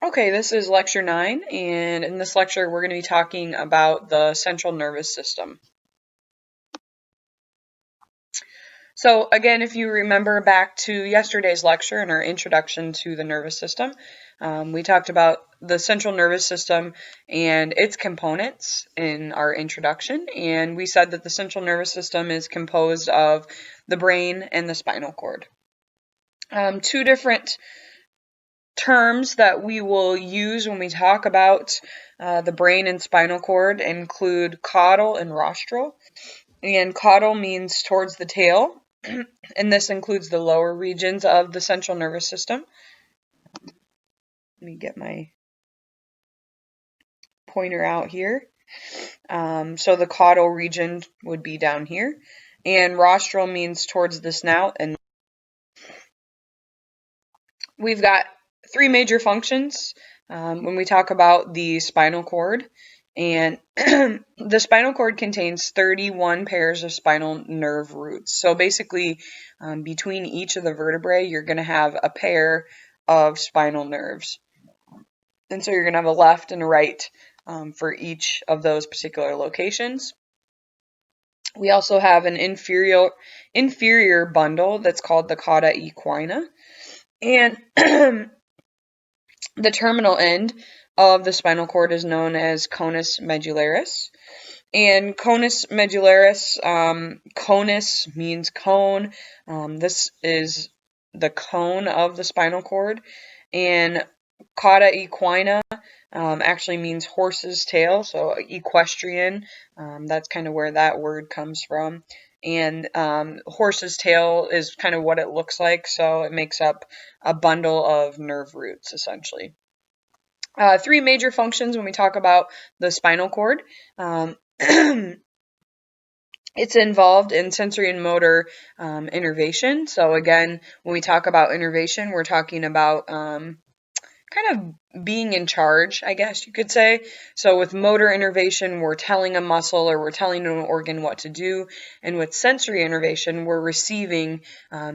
Okay, this is lecture 9, and in this lecture we're going to be talking about the central nervous system. So again, if you remember back to yesterday's lecture in our introduction to the nervous system, we talked about the central nervous system and its components in our introduction, and we said that the central nervous system is composed of the brain and the spinal cord. Two different terms that we will use when we talk about the brain and spinal cord include caudal and rostral. And caudal means towards the tail, and this includes the lower regions of the central nervous system. Let me get my pointer out here. So the caudal region would be down here, and rostral means towards the snout. And we've got three major functions when we talk about the spinal cord. And the spinal cord contains 31 pairs of spinal nerve roots. So basically, between each of the vertebrae, you're going to have a pair of spinal nerves. And so you're going to have a left and a right for each of those particular locations. We also have an inferior bundle that's called the cauda equina. And the terminal end of the spinal cord is known as conus medullaris. And conus medullaris, conus means cone. This is the cone of the spinal cord. And cauda equina actually means horse's tail, so equestrian. That's kind of where that word comes from. And horse's tail is kind of what it looks like, so it makes up a bundle of nerve roots, essentially. Three major functions when we talk about the spinal cord. It's involved in sensory and motor innervation. So again, when we talk about innervation, we're talking about kind of being in charge, I guess you could say. So with motor innervation, we're telling a muscle or we're telling an organ what to do. And with sensory innervation, we're receiving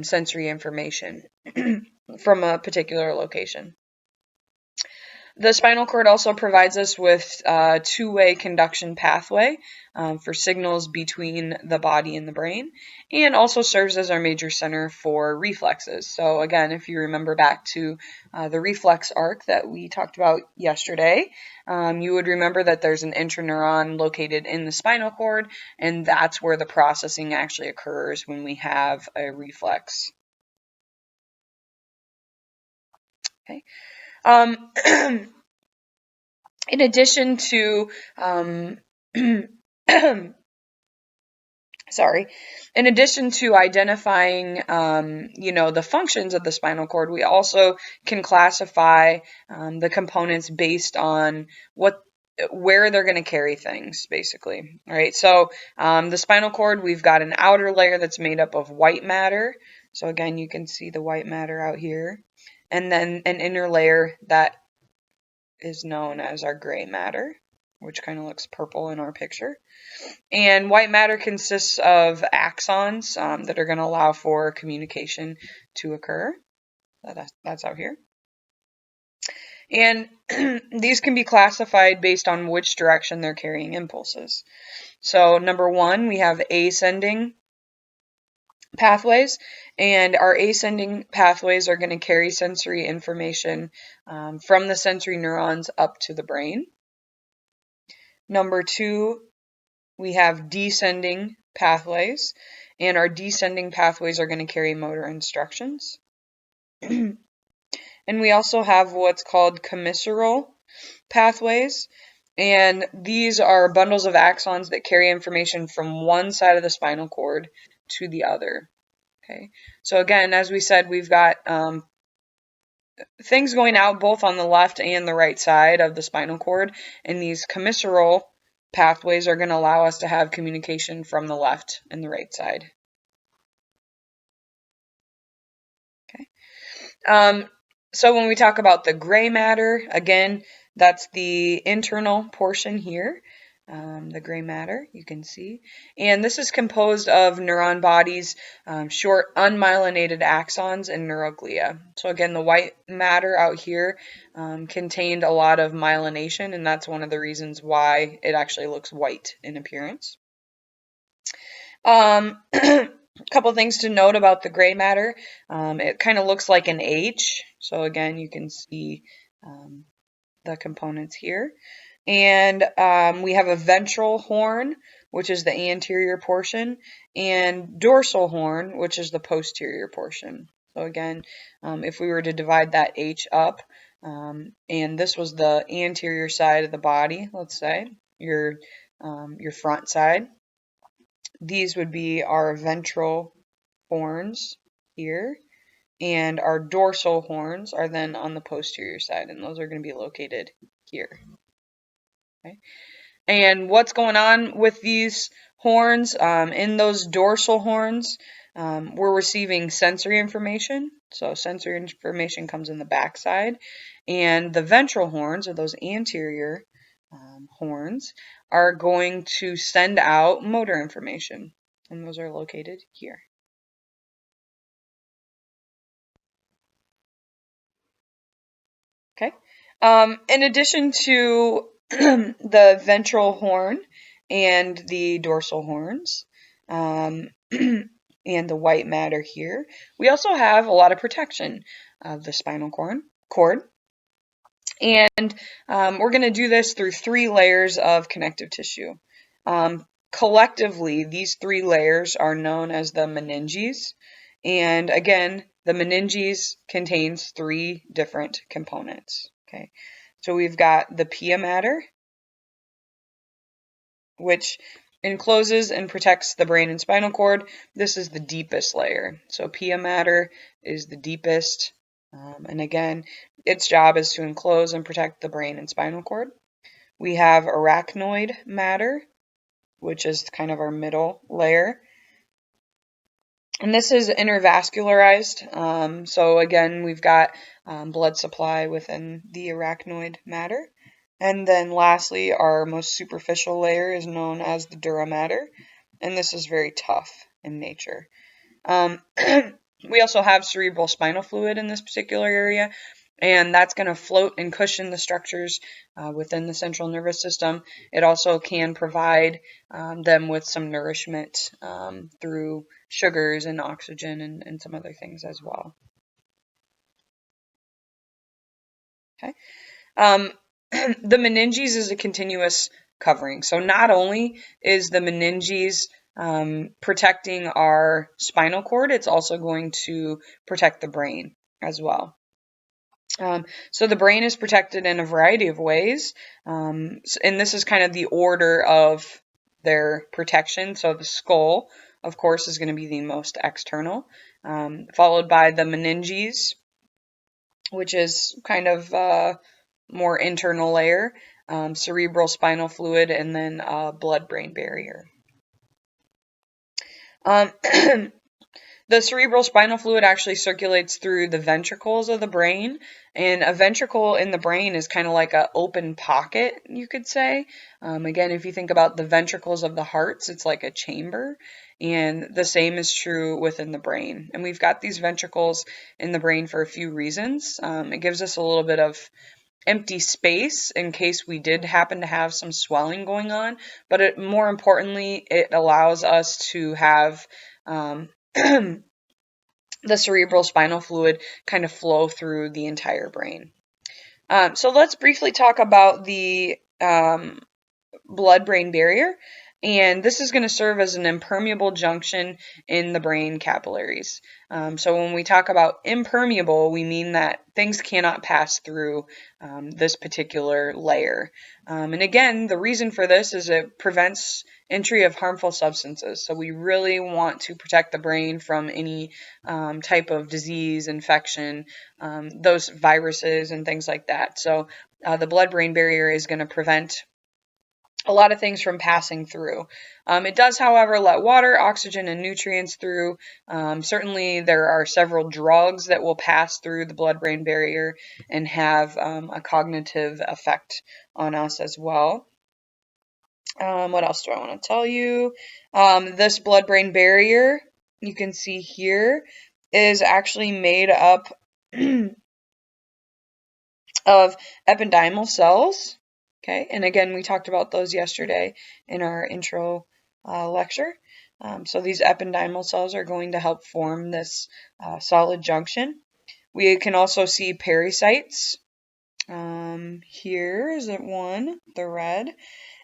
sensory information from a particular location. The spinal cord also provides us with a two-way conduction pathway for signals between the body and the brain, and also serves as our major center for reflexes. So again, if you remember back to the reflex arc that we talked about yesterday, you would remember that there's an intraneuron located in the spinal cord, and that's where the processing actually occurs when we have a reflex. Okay. In addition to in addition to identifying, the functions of the spinal cord, we also can classify the components based on where they're going to carry things, basically. All right, so the spinal cord, we've got an outer layer that's made up of white matter. So again, you can see the white matter out here. And then an inner layer that is known as our gray matter, which kind of looks purple in our picture. And white matter consists of axons that are going to allow for communication to occur. That's out here. And these can be classified based on which direction they're carrying impulses. So number one, we have ascending pathways, and our ascending pathways are going to carry sensory information from the sensory neurons up to the brain. Number two, we have descending pathways, and our descending pathways are going to carry motor instructions. And we also have what's called commissural pathways, and these are bundles of axons that carry information from one side of the spinal cord to the other. Okay, so again, as we said, we've got things going out both on the left and the right side of the spinal cord, and these commissural pathways are going to allow us to have communication from the left and the right side. Okay. So when we talk about the gray matter, again, that's the internal portion here. the gray matter, you can see. And this is composed of neuron bodies, short unmyelinated axons, and neuroglia. So again, the white matter out here contained a lot of myelination, and that's one of the reasons why it actually looks white in appearance. A couple things to note about the gray matter. It kind of looks like an H. So again, you can see the components here. And we have a ventral horn, which is the anterior portion, and dorsal horn, which is the posterior portion. So again, if we were to divide that H up, and this was the anterior side of the body, let's say, your front side, these would be our ventral horns here, and our dorsal horns are then on the posterior side, and those are going to be located here. Okay. And what's going on with these horns? In those dorsal horns, we're receiving sensory information. So sensory information comes in the backside, and the ventral horns, or those anterior horns, are going to send out motor information, and those are located here. Okay. In addition to the ventral horn and the dorsal horns, and the white matter here, we also have a lot of protection of the spinal cord. And we're going to do this through 3 layers of connective tissue. Collectively, these 3 layers are known as the meninges. And again, the meninges contains 3 different components. Okay, so we've got the pia mater, which encloses and protects the brain and spinal cord. This is the deepest layer. So pia mater is the deepest. And again, its job is to enclose and protect the brain and spinal cord. We have arachnoid matter, which is kind of our middle layer. And this is intervascularized. So again, we've got blood supply within the arachnoid matter. And then lastly, our most superficial layer is known as the dura mater, and this is very tough in nature. We also have cerebral spinal fluid in this particular area, and that's going to float and cushion the structures within the central nervous system. It also can provide them with some nourishment through sugars and oxygen and some other things as well. Okay. The meninges is a continuous covering. So not only is the meninges protecting our spinal cord, it's also going to protect the brain as well. So the brain is protected in a variety of ways, and this is kind of the order of their protection. So the skull, of course, is going to be the most external, followed by the meninges, which is kind of more internal layer, cerebral spinal fluid, and then blood-brain barrier. The cerebral spinal fluid actually circulates through the ventricles of the brain, and a ventricle in the brain is kind of like an open pocket, you could say. Again, if you think about the ventricles of the hearts, it's like a chamber, and the same is true within the brain. And we've got these ventricles in the brain for a few reasons. It gives us a little bit of empty space in case we did happen to have some swelling going on, but more importantly, it allows us to have the cerebral spinal fluid kind of flow through the entire brain. So let's briefly talk about the blood-brain barrier. And this is going to serve as an impermeable junction in the brain capillaries. So when we talk about impermeable, we mean that things cannot pass through this particular layer. And again, the reason for this is it prevents entry of harmful substances. So we really want to protect the brain from any type of disease, infection, those viruses and things like that. So the blood-brain barrier is going to prevent a lot of things from passing through. It does, however, let water, oxygen, and nutrients through. Certainly, there are several drugs that will pass through the blood-brain barrier and have a cognitive effect on us as well. What else do I want to tell you? This blood-brain barrier, you can see here, is actually made up of ependymal cells. Okay, and again, we talked about those yesterday in our intro lecture. So these ependymal cells are going to help form this solid junction. We can also see pericytes. Here is it one, the red.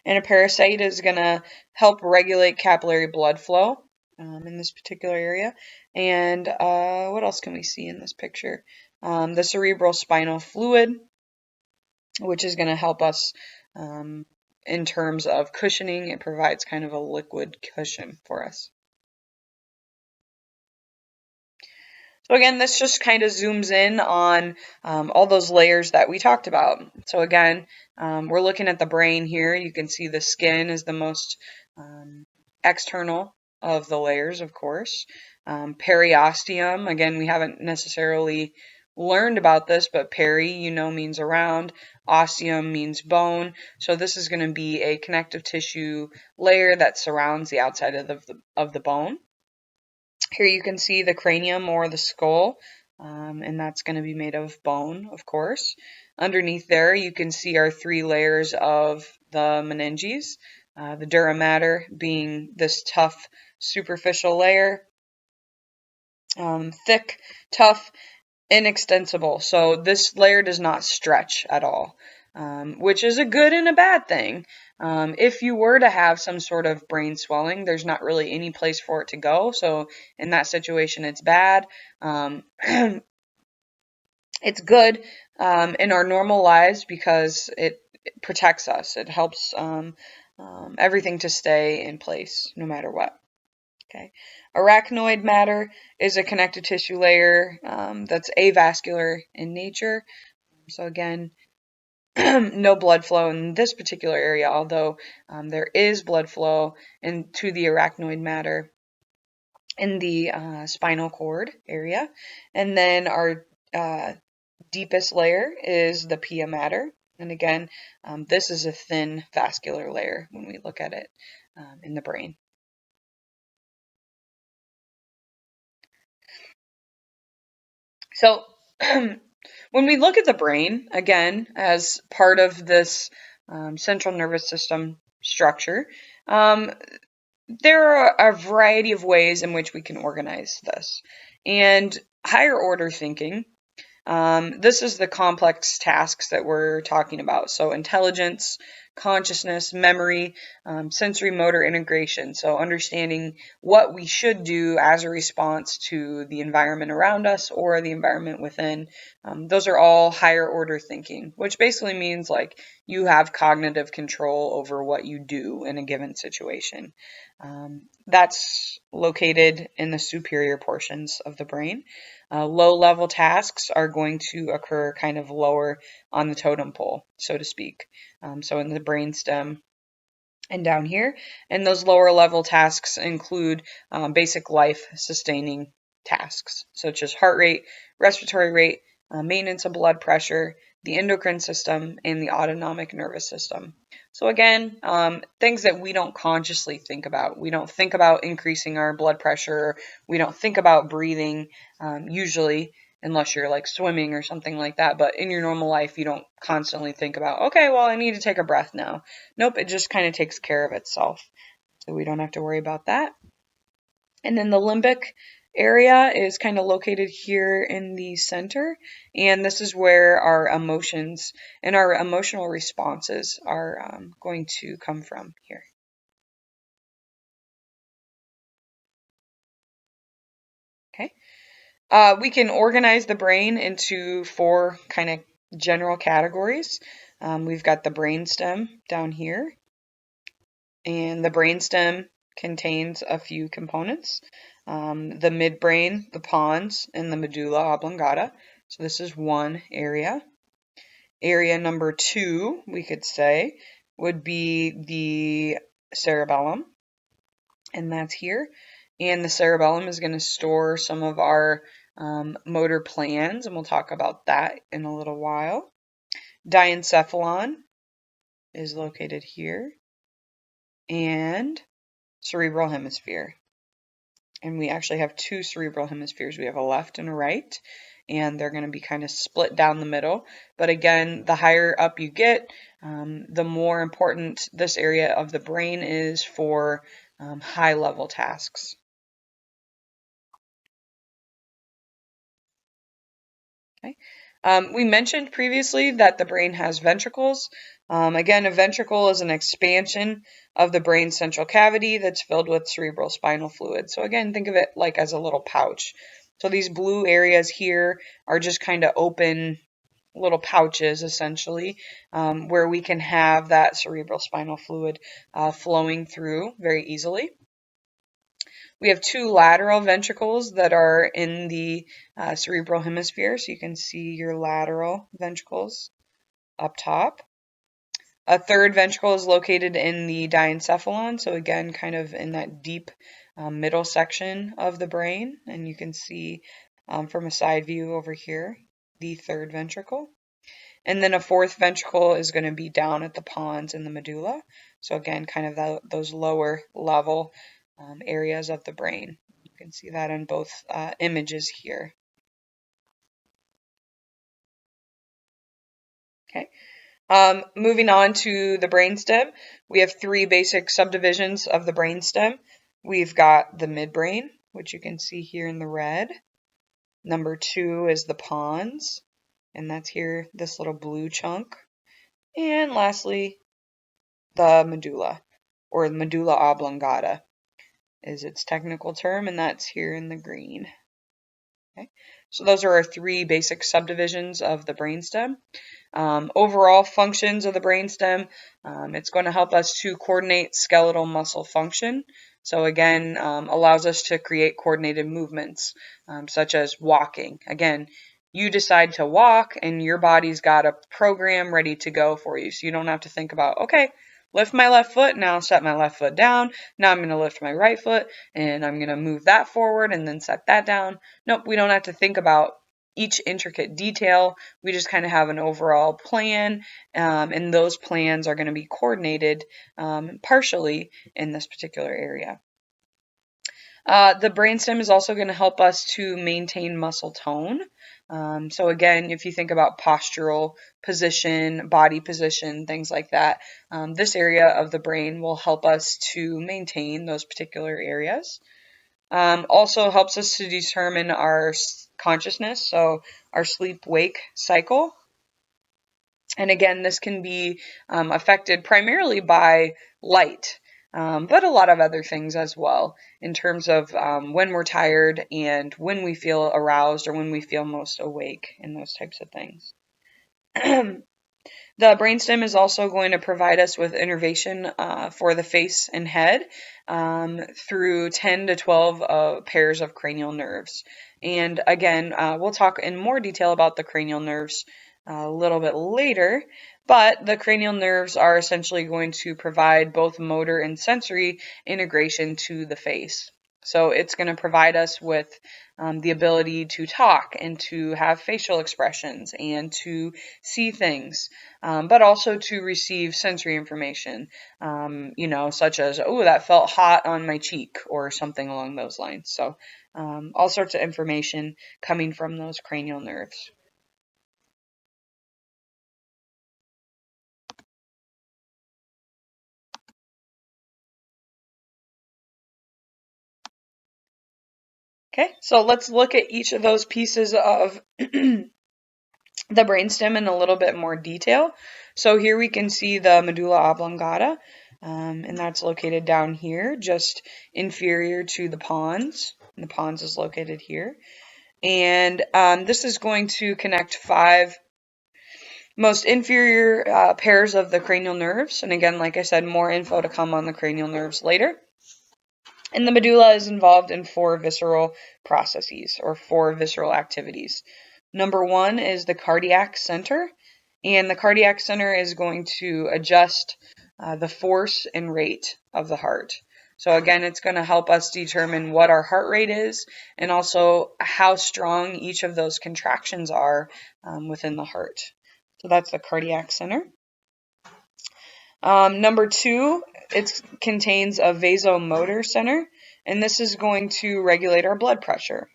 And a pericyte is going to help regulate capillary blood flow in this particular area. And what else can we see in this picture? The cerebral spinal fluid, which is going to help us in terms of cushioning. It provides kind of a liquid cushion for us. So again, this just kind of zooms in on all those layers that we talked about. So again, we're looking at the brain here. You can see the skin is the most external of the layers, of course. Periosteum, again, we haven't necessarily learned about this, but peri, means around. Osteum means bone. So this is going to be a connective tissue layer that surrounds the outside of the bone. Here you can see the cranium or the skull, and that's going to be made of bone, of course. Underneath there, you can see our 3 layers of the meninges, the dura mater being this tough superficial layer, thick, tough, inextensible. So this layer does not stretch at all, which is a good and a bad thing. If you were to have some sort of brain swelling, there's not really any place for it to go. So in that situation, it's bad. It's good in our normal lives because it protects us. It helps everything to stay in place no matter what. Okay. Arachnoid matter is a connective tissue layer that's avascular in nature. So again, no blood flow in this particular area, although there is blood flow into the arachnoid matter in the spinal cord area. And then our deepest layer is the pia mater. And again, this is a thin vascular layer when we look at it in the brain. So when we look at the brain, again, as part of this central nervous system structure, there are a variety of ways in which we can organize this. And higher order thinking, this is the complex tasks that we're talking about. So intelligence, consciousness, memory, sensory motor integration. So understanding what we should do as a response to the environment around us or the environment within. Those are all higher order thinking, which basically means like you have cognitive control over what you do in a given situation. That's located in the superior portions of the brain. Low-level tasks are going to occur kind of lower on the totem pole, so to speak. So in the brainstem and down here. And those lower level tasks include basic life-sustaining tasks, such as heart rate, respiratory rate, maintenance of blood pressure, the endocrine system, and the autonomic nervous system. So again, things that we don't consciously think about. We don't think about increasing our blood pressure. We don't think about breathing usually, unless you're like swimming or something like that. But in your normal life, you don't constantly think about, okay, well, I need to take a breath now. Nope, it just kind of takes care of itself. So we don't have to worry about that. And then the limbic area is kind of located here in the center. And this is where our emotions and our emotional responses are going to come from here. Okay. We can organize the brain into 4 kind of general categories. We've got the brainstem down here, and the brainstem contains a few components. The midbrain, the pons, and the medulla oblongata. So this is one area. Area number 2, we could say, would be the cerebellum, and that's here. And the cerebellum is going to store some of our motor plans, and we'll talk about that in a little while. Diencephalon is located here. and cerebral hemisphere. And we actually have two cerebral hemispheres. We have a left and a right, and they're going to be kind of split down the middle. But again, the higher up you get, the more important this area of the brain is for high level tasks. Okay. We mentioned previously that the brain has ventricles. Again, a ventricle is an expansion of the brain's central cavity that's filled with cerebral spinal fluid. So again, think of it like as a little pouch. So these blue areas here are just kind of open little pouches, essentially, where we can have that cerebral spinal fluid flowing through very easily. We have two lateral ventricles that are in the cerebral hemisphere, so you can see your lateral ventricles up top. A third ventricle is located in the diencephalon, so again, kind of in that deep middle section of the brain, and you can see from a side view over here, the third ventricle. And then a fourth ventricle is going to be down at the pons in the medulla, so again, kind of those lower level areas of the brain. You can see that in both images here. Okay. Moving on to the brainstem, we have three basic subdivisions of the brainstem. We've got the midbrain, which you can see here in the red. Number 2 is the pons, and that's here, this little blue chunk. And lastly, the medulla, or the medulla oblongata is its technical term, and that's here in the green. Okay. So those are our three basic subdivisions of the brainstem. Overall functions of the brainstem, it's going to help us to coordinate skeletal muscle function. So again, allows us to create coordinated movements, such as walking. Again, you decide to walk and your body's got a program ready to go for you. So you don't have to think about, okay, lift my left foot, now set my left foot down, now I'm going to lift my right foot, and I'm going to move that forward and then set that down. Nope, we don't have to think about each intricate detail. We just kind of have an overall plan, and those plans are going to be coordinated partially in this particular area. The brainstem is also going to help us to maintain muscle tone. So again, if you think about postural position, body position, things like that, this area of the brain will help us to maintain those particular areas. Also helps us to determine our consciousness, so our sleep-wake cycle. And again, this can be affected primarily by light, but a lot of other things as well, in terms of when we're tired and when we feel aroused or when we feel most awake and those types of things. The brainstem is also going to provide us with innervation for the face and head through 10 to 12 pairs of cranial nerves. And again, we'll talk in more detail about the cranial nerves a little bit later, but the cranial nerves are essentially going to provide both motor and sensory integration to the face. So it's going to provide us with the ability to talk and to have facial expressions and to see things, but also to receive sensory information, such as, oh, that felt hot on my cheek or something along those lines. So all sorts of information coming from those cranial nerves. Okay, so let's look at each of those pieces of the brainstem in a little bit more detail. So here we can see the medulla oblongata, and that's located down here, just inferior to the pons. And the pons is located here. And this is going to connect 5 most inferior pairs of the cranial nerves. And again, like I said, more info to come on the cranial nerves later. And the medulla is involved in 4 visceral processes or 4 visceral activities. Number 1 is the cardiac center, and the cardiac center is going to adjust the force and rate of the heart. So again, it's going to help us determine what our heart rate is and also how strong each of those contractions are within the heart. So that's the cardiac center. Number 2, it contains a vasomotor center, and this is going to regulate our blood pressure.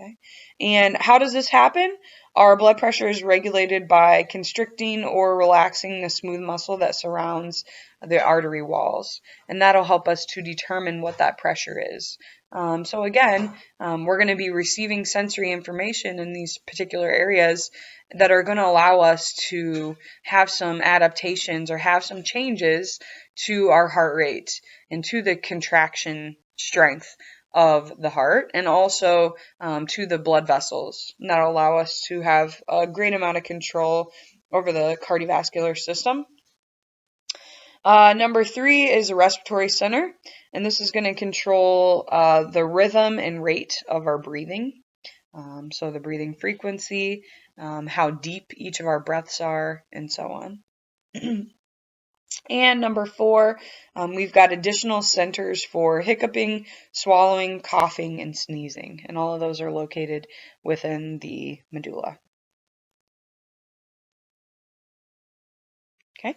Okay. And how does this happen? Our blood pressure is regulated by constricting or relaxing the smooth muscle that surrounds the artery walls, and that'll help us to determine what that pressure is. So again, we're going to be receiving sensory information in these particular areas that are going to allow us to have some adaptations or have some changes to our heart rate and to the contraction strength of the heart, and also to the blood vessels. And that'll allow us to have a great amount of control over the cardiovascular system. Number 3 is a respiratory center, and this is going to control the rhythm and rate of our breathing. So the breathing frequency, how deep each of our breaths are, and so on. And number 4, we've got additional centers for hiccuping, swallowing, coughing, and sneezing. And all of those are located within the medulla. Okay.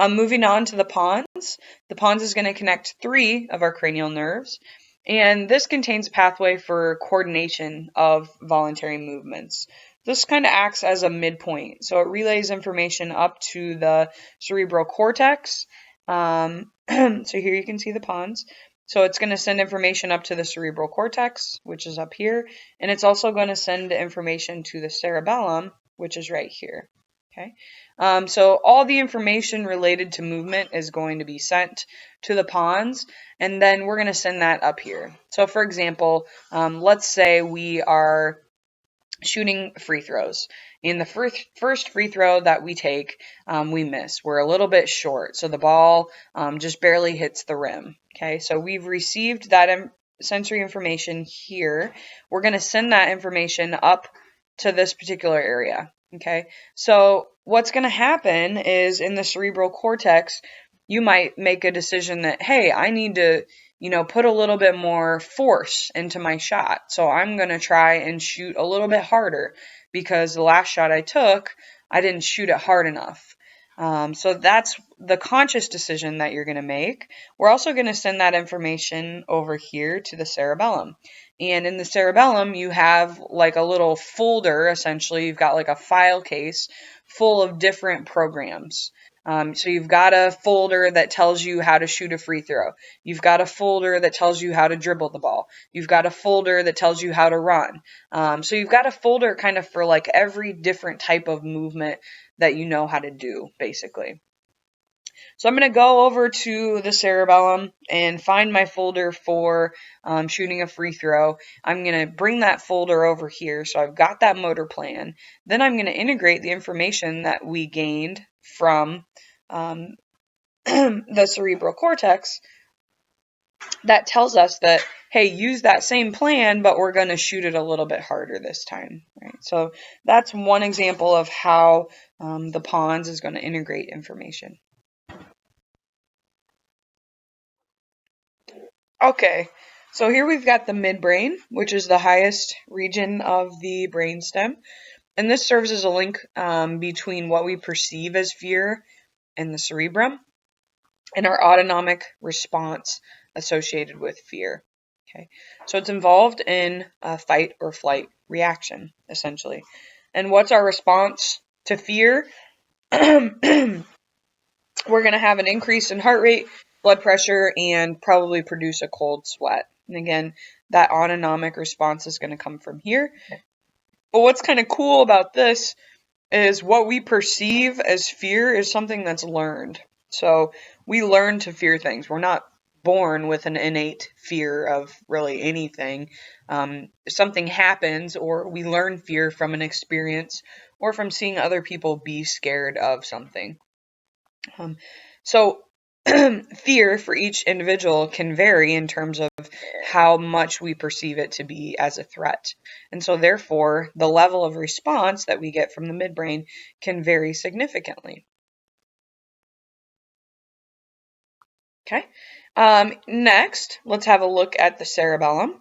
Moving on to the pons. The pons is going to connect 3 of our cranial nerves. And this contains a pathway for coordination of voluntary movements. This kind of acts as a midpoint. So it relays information up to the cerebral cortex. So here you can see the pons. So it's going to send information up to the cerebral cortex, which is up here. And it's also going to send information to the cerebellum, which is right here. Okay. So all the information related to movement is going to be sent to the pons, and then we're going to send that up here. So for example, let's say we are shooting free throws. In the first free throw that we take, we miss. We're a little bit short, so the ball just barely hits the rim. Okay, so we've received that sensory information here. We're going to send that information up to this particular area. Okay, so what's going to happen is in the cerebral cortex, you might make a decision that, hey, I need to, put a little bit more force into my shot. So I'm going to try and shoot a little bit harder because the last shot I took, I didn't shoot it hard enough. So that's the conscious decision that you're going to make. We're also going to send that information over here to the cerebellum. And in the cerebellum, you have like a little folder, essentially. You've got like a file case full of different programs. So you've got a folder that tells you how to shoot a free throw. You've got a folder that tells you how to dribble the ball. You've got a folder that tells you how to run. So you've got a folder kind of for like every different type of movement that you know how to do, basically. So I'm going to go over to the cerebellum and find my folder for shooting a free throw. I'm going to bring that folder over here. So I've got that motor plan. Then I'm going to integrate the information that we gained from the cerebral cortex that tells us that, hey, use that same plan, but we're going to shoot it a little bit harder this time. Right? So that's one example of how the pons is going to integrate information. Okay, so here we've got the midbrain, which is the highest region of the brainstem. And this serves as a link between what we perceive as fear in the cerebrum and our autonomic response associated with fear. Okay, so it's involved in a fight or flight reaction, essentially. And what's our response to fear? We're going to have an increase in heart rate, blood pressure, and probably produce a cold sweat. And again, that autonomic response is going to come from here. But what's kind of cool about this is what we perceive as fear is something that's learned. So we learn to fear things. We're not born with an innate fear of really anything. Something happens, or we learn fear from an experience or from seeing other people be scared of something. So fear for each individual can vary in terms of how much we perceive it to be as a threat. And so therefore, the level of response that we get from the midbrain can vary significantly. Okay. Next, let's have a look at the cerebellum.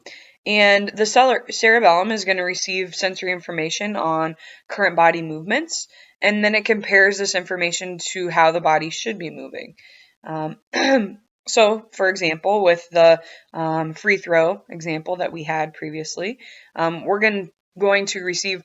And the cerebellum is going to receive sensory information on current body movements, and then it compares this information to how the body should be moving. So, for example, with the free throw example that we had previously, we're going to receive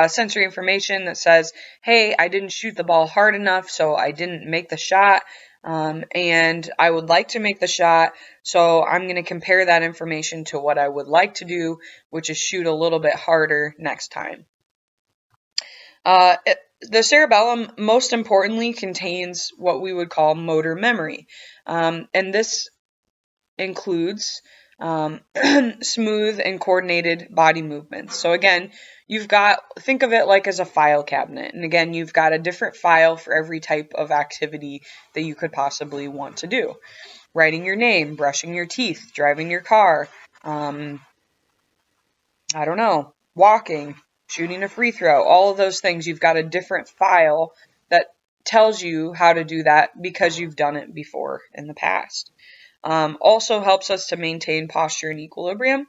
sensory information that says, hey, I didn't shoot the ball hard enough, so I didn't make the shot, and I would like to make the shot, so I'm going to compare that information to what I would like to do, which is shoot a little bit harder next time. The cerebellum, most importantly, contains what we would call motor memory, and this includes smooth and coordinated body movements. So again, think of it like as a file cabinet, and again, you've got a different file for every type of activity that you could possibly want to do. Writing your name, brushing your teeth, driving your car, I don't know, walking, shooting a free throw, all of those things, you've got a different file that tells you how to do that because you've done it before in the past. Also helps us to maintain posture and equilibrium,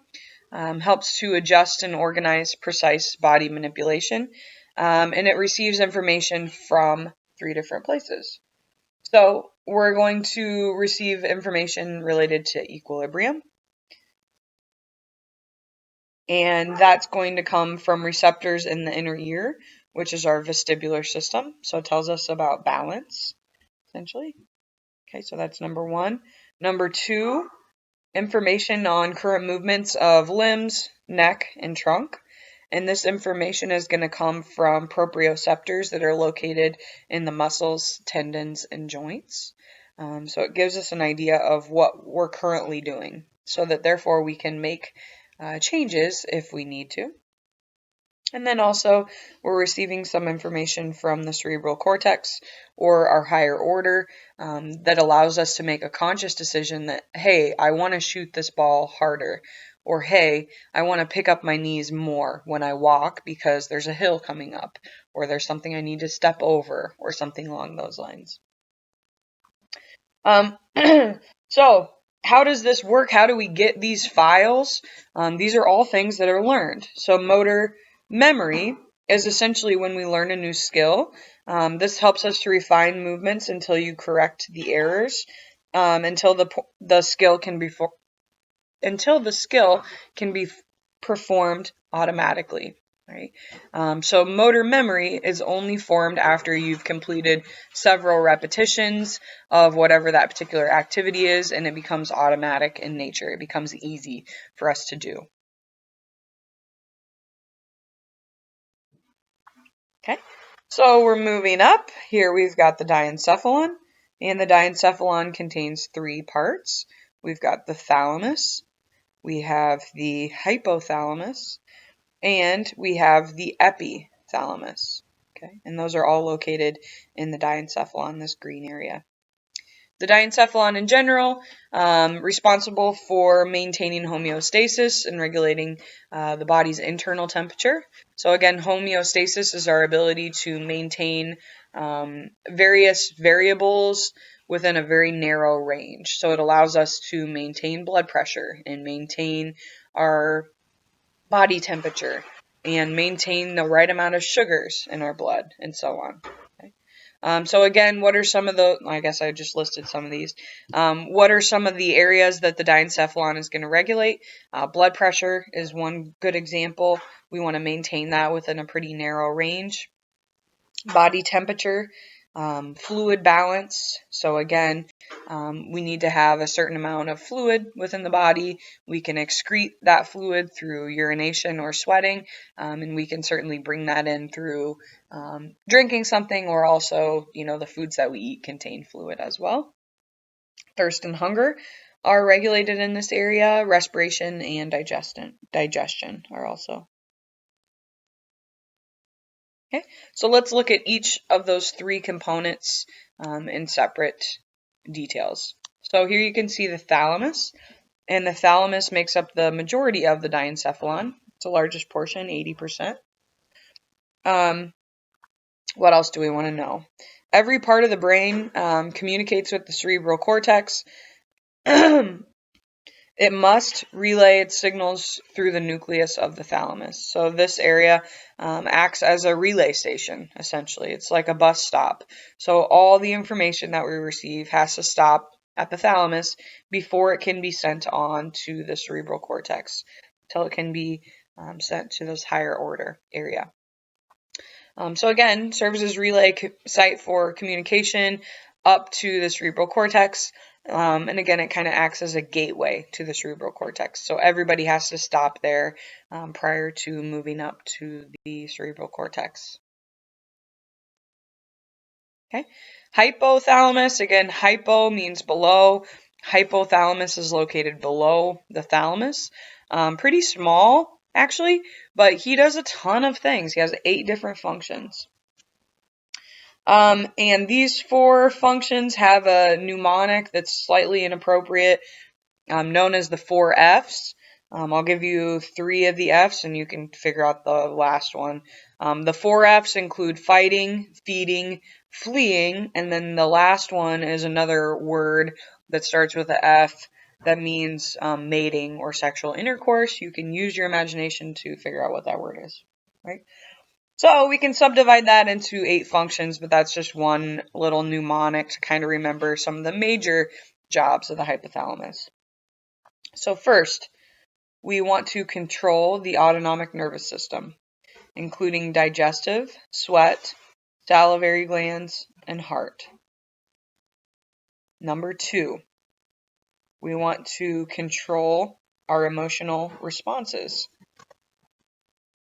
helps to adjust and organize precise body manipulation, and it receives information from 3 different places. So we're going to receive information related to equilibrium, and that's going to come from receptors in the inner ear, which is our vestibular system. So it tells us about balance, essentially. Okay, so that's number 1. Number 2, information on current movements of limbs, neck, and trunk. And this information is going to come from proprioceptors that are located in the muscles, tendons, and joints. So it gives us an idea of what we're currently doing, so that therefore we can make changes if we need to. And then also, we're receiving some information from the cerebral cortex or our higher order that allows us to make a conscious decision that, hey, I want to shoot this ball harder, or hey, I want to pick up my knees more when I walk because there's a hill coming up, or there's something I need to step over, or something along those lines. So, how does this work? How do we get these files? These are all things that are learned. So, motor memory is essentially when we learn a new skill. This helps us to refine movements until you correct the errors, until the skill can be performed automatically. Right? So motor memory is only formed after you've completed several repetitions of whatever that particular activity is, and it becomes automatic in nature. It becomes easy for us to do. Okay, so we're moving up. Here we've got the diencephalon, and the diencephalon contains 3 parts. We've got the thalamus, we have the hypothalamus, and we have the epithalamus. Okay, and those are all located in the diencephalon, this green area. The diencephalon in general, responsible for maintaining homeostasis and regulating the body's internal temperature. So again, homeostasis is our ability to maintain various variables within a very narrow range. So it allows us to maintain blood pressure and maintain our body temperature and maintain the right amount of sugars in our blood and so on. Okay. So again, what are some of the, I guess I just listed some of these. What are some of the areas that the diencephalon is going to regulate? Blood pressure is one good example. We want to maintain that within a pretty narrow range. Body temperature, fluid balance. So again, we need to have a certain amount of fluid within the body. We can excrete that fluid through urination or sweating, and we can certainly bring that in through drinking something, or also, the foods that we eat contain fluid as well. Thirst and hunger are regulated in this area. Respiration and digestion are also. Okay, so let's look at each of those 3 components in separate details. So here you can see the thalamus, and the thalamus makes up the majority of the diencephalon. It's the largest portion, 80%. What else do we want to know? Every part of the brain communicates with the cerebral cortex, and It must relay its signals through the nucleus of the thalamus. So this area acts as a relay station, essentially. It's like a bus stop. So all the information that we receive has to stop at the thalamus before it can be sent on to the cerebral cortex, until it can be sent to this higher order area. So again, serves as relay site for communication up to the cerebral cortex. And again, it kind of acts as a gateway to the cerebral cortex. So everybody has to stop there prior to moving up to the cerebral cortex. Okay. Hypothalamus, again, hypo means below. Hypothalamus is located below the thalamus. Pretty small, actually, but he does a ton of things. He has 8 different functions. And these 4 functions have a mnemonic that's slightly inappropriate, known as the 4 F's. I'll give you 3 of the F's and you can figure out the last one. The 4 F's include fighting, feeding, fleeing, and then the last one is another word that starts with an F that means mating or sexual intercourse. You can use your imagination to figure out what that word is, right? So we can subdivide that into 8 functions, but that's just one little mnemonic to kind of remember some of the major jobs of the hypothalamus. So first, we want to control the autonomic nervous system, including digestive, sweat, salivary glands, and heart. Number 2, we want to control our emotional responses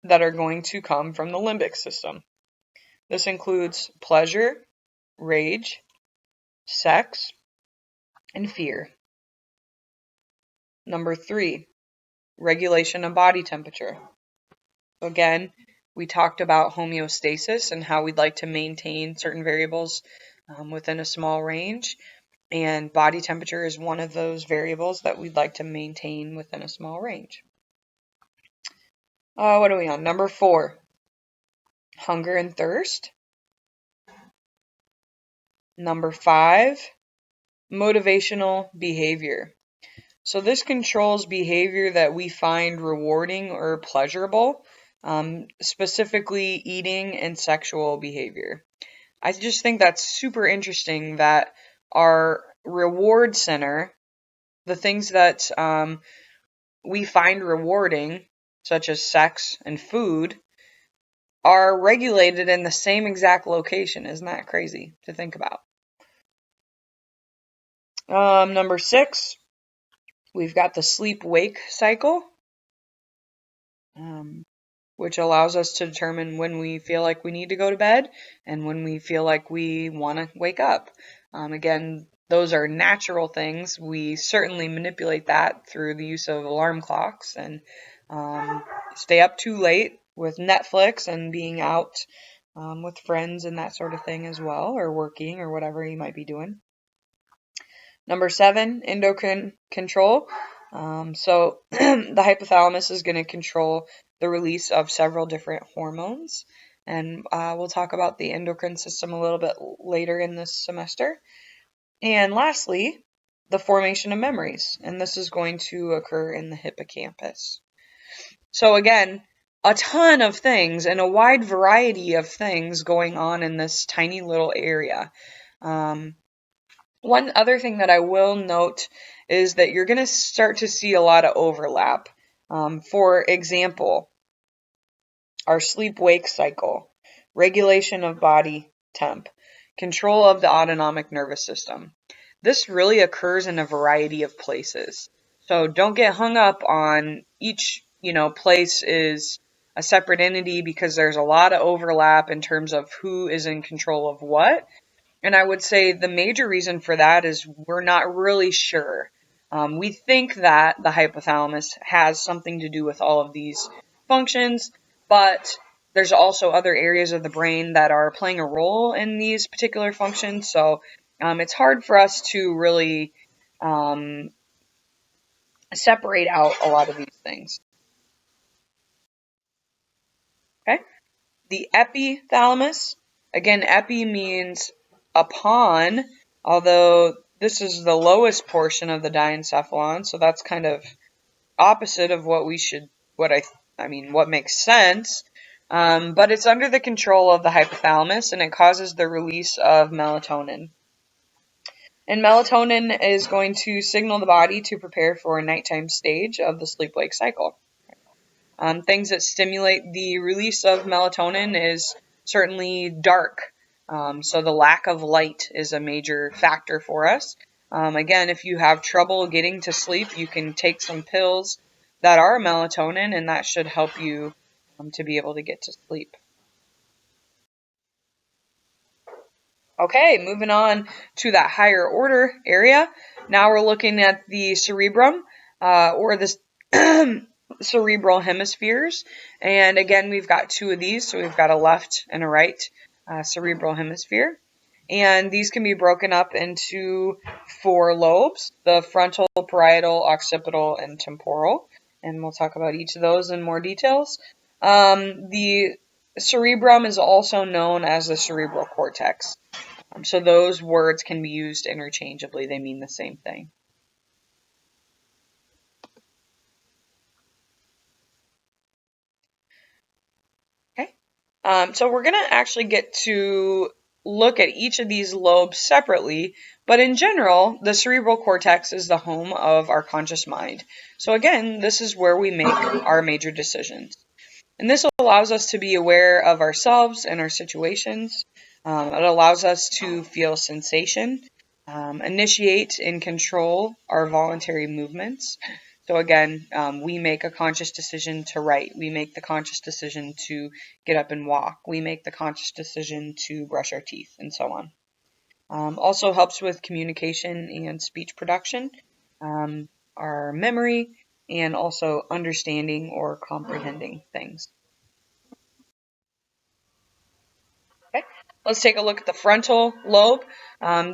that are going to come from the limbic system. This includes pleasure, rage, sex, and fear. Number 3, regulation of body temperature. Again, we talked about homeostasis and how we'd like to maintain certain variables within a small range. And body temperature is one of those variables that we'd like to maintain within a small range. What are we on? Number 4, hunger and thirst. Number 5, motivational behavior. So this controls behavior that we find rewarding or pleasurable, specifically eating and sexual behavior. I just think that's super interesting that our reward center, the things that we find rewarding, such as sex and food, are regulated in the same exact location. Isn't that crazy to think about? Number 6, we've got the sleep-wake cycle, which allows us to determine when we feel like we need to go to bed and when we feel like we want to wake up. Again, those are natural things. We certainly manipulate that through the use of alarm clocks and stay up too late with Netflix and being out with friends and that sort of thing as well, or working or whatever you might be doing. Number 7, endocrine control. So the hypothalamus is going to control the release of several different hormones. And we'll talk about the endocrine system a little bit later in this semester. And lastly, the formation of memories. And this is going to occur in the hippocampus. So again, a ton of things and a wide variety of things going on in this tiny little area. One other thing that I will note is that you're going to start to see a lot of overlap. For example, our sleep-wake cycle, regulation of body temp, control of the autonomic nervous system. This really occurs in a variety of places. So don't get hung up on each, place is a separate entity, because there's a lot of overlap in terms of who is in control of what. And I would say the major reason for that is we're not really sure. We think that the hypothalamus has something to do with all of these functions, but there's also other areas of the brain that are playing a role in these particular functions. So it's hard for us to really separate out a lot of these things. Okay? The epithalamus, again, epi means upon, although this is the lowest portion of the diencephalon, so that's kind of opposite of what we should, what makes sense. But it's under the control of the hypothalamus, and it causes the release of melatonin. And melatonin is going to signal the body to prepare for a nighttime stage of the sleep-wake cycle. Things that stimulate the release of melatonin is certainly dark. So the lack of light is a major factor for us. Again, if you have trouble getting to sleep, you can take some pills that are melatonin, and that should help you to be able to get to sleep. Okay, moving on to that higher order area. Now we're looking at the cerebrum, or the cerebral hemispheres. And again, we've got two of these, so we've got a left and a right cerebral hemisphere. And these can be broken up into 4 lobes: the frontal, parietal, occipital, and temporal. And we'll talk about each of those in more details. The cerebrum is also known as the cerebral cortex. So those words can be used interchangeably. They mean the same thing. Okay. So we're going to actually get to look at each of these lobes separately, but in general, the cerebral cortex is the home of our conscious mind. So again, this is where we make our major decisions. And this allows us to be aware of ourselves and our situations. It allows us to feel sensation, initiate and control our voluntary movements. So again, we make a conscious decision to write. We make the conscious decision to get up and walk. We make the conscious decision to brush our teeth, and so on. Also helps with communication and speech production, our memory, and also understanding or comprehending things. Okay, let's take a look at the frontal lobe.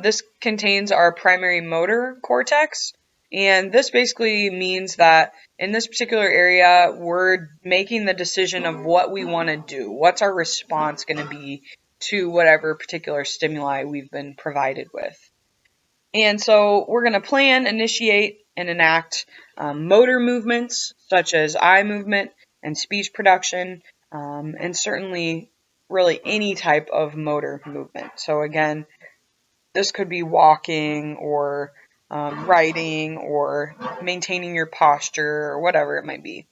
This contains our primary motor cortex, and this basically means that in this particular area, we're making the decision of what we want to do. What's our response going to be to whatever particular stimuli we've been provided with? And so we're going to plan, initiate, and enact motor movements such as eye movement and speech production, and certainly really any type of motor movement. So again, this could be walking or writing or maintaining your posture or whatever it might be.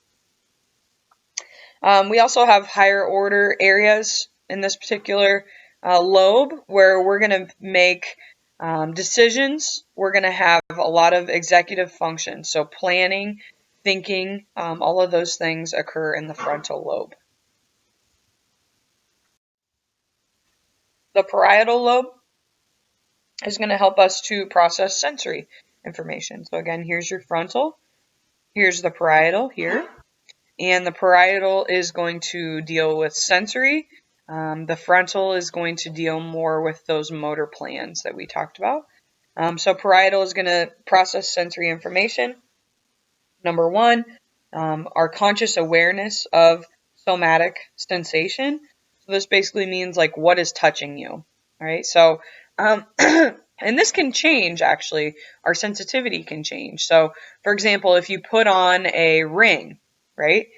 We also have higher order areas in this particular lobe where we're going to make decisions. We're going to have a lot of executive function. So planning, thinking, all of those things occur in the frontal lobe. The parietal lobe is going to help us to process sensory information. So again, here's your frontal. Here's the parietal here. And the parietal is going to deal with sensory. The frontal is going to deal more with those motor plans that we talked about. So parietal is going to process sensory information. Number 1, our conscious awareness of somatic sensation. So this basically means like what is touching you. All right. So, and this can change actually. Our sensitivity can change. So, for example, if you put on a ring, right?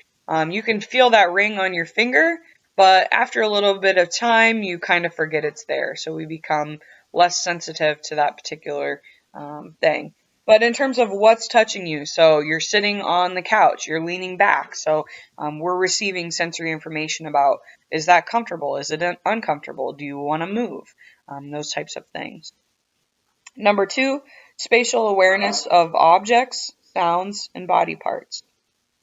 You can feel that ring on your finger, but after a little bit of time, you kind of forget it's there. So we become less sensitive to that particular thing. But in terms of what's touching you, so you're sitting on the couch, you're leaning back. So we're receiving sensory information about, is that comfortable? Is it uncomfortable? Do you want to move? Those types of things. Number 2, spatial awareness of objects, sounds, and body parts.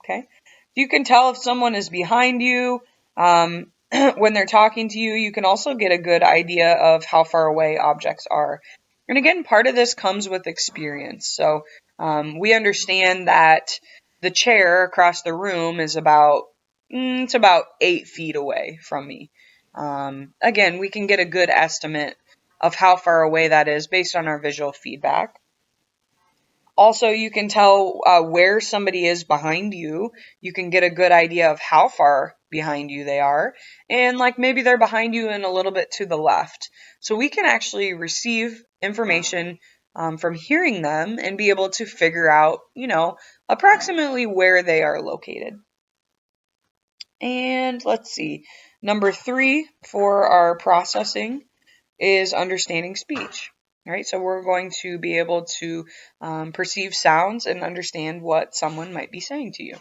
Okay. You can tell if someone is behind you when they're talking to you. You can also get a good idea of how far away objects are. And again, part of this comes with experience. So we understand that the chair across the room is about 8 feet away from me. Again, we can get a good estimate of how far away that is based on our visual feedback. Also, you can tell where somebody is behind you. You can get a good idea of how far behind you they are. And like maybe they're behind you and a little bit to the left. So we can actually receive information from hearing them and be able to figure out, approximately where they are located. And let's see, number 3 for our processing is understanding speech. All right, so we're going to be able to perceive sounds and understand what someone might be saying to you.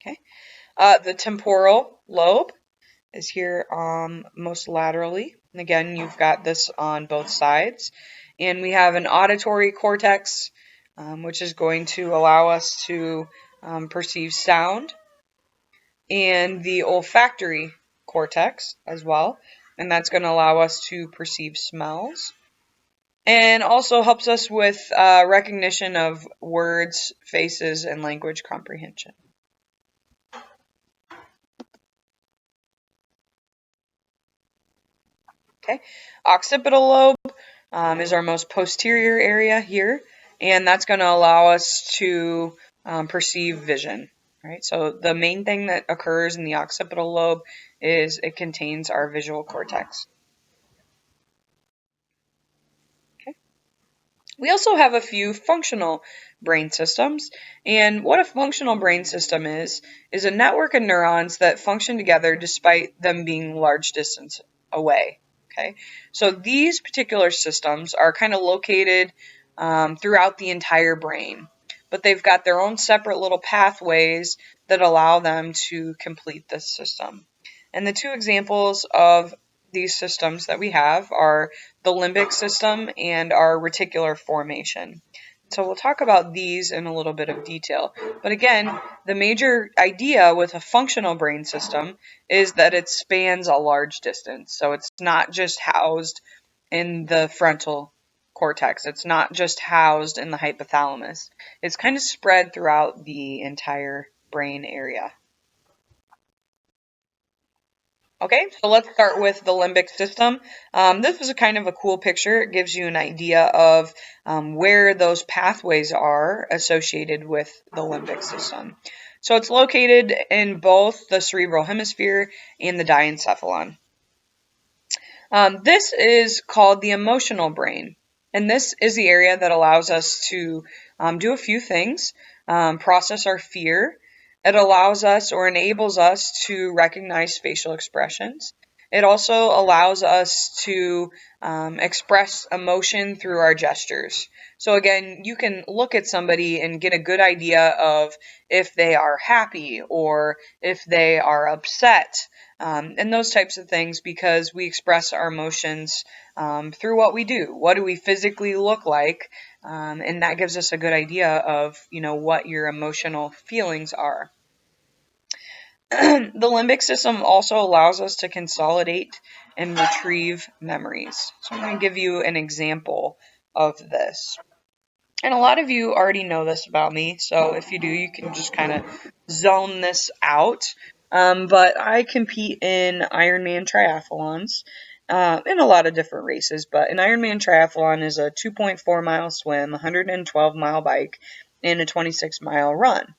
Okay, the temporal lobe is here most laterally. And again, you've got this on both sides. And we have an auditory cortex, which is going to allow us to perceive sound, and the olfactory cortex as well. And that's going to allow us to perceive smells. And also helps us with recognition of words, faces, and language comprehension. Okay, occipital lobe is our most posterior area here, and that's going to allow us to perceive vision. Right, so the main thing that occurs in the occipital lobe is it contains our visual cortex. Okay. We also have a few functional brain systems, and what a functional brain system is a network of neurons that function together despite them being large distance away. Okay, so these particular systems are kind of located throughout the entire brain, but they've got their own separate little pathways that allow them to complete this system. And the 2 examples of these systems that we have are the limbic system and our reticular formation. So we'll talk about these in a little bit of detail. But again, the major idea with a functional brain system is that it spans a large distance. So it's not just housed in the frontal cortex. It's not just housed in the hypothalamus. It's kind of spread throughout the entire brain area. Okay, so let's start with the limbic system. This is a kind of a cool picture. It gives you an idea of where those pathways are associated with the limbic system. So it's located in both the cerebral hemisphere and the diencephalon. This is called the emotional brain, and this is the area that allows us to do a few things, process our fear. It allows us or enables us to recognize facial expressions. It also allows us to express emotion through our gestures. So again, you can look at somebody and get a good idea of if they are happy or if they are upset, and those types of things, because we express our emotions through what we do. What do we physically look like? And that gives us a good idea of, what your emotional feelings are. The limbic system also allows us to consolidate and retrieve memories. So I'm going to give you an example of this. And a lot of you already know this about me, so if you do, you can just kind of zone this out. But I compete in Ironman triathlons in a lot of different races. But an Ironman triathlon is a 2.4-mile swim, 112-mile bike, and a 26-mile run.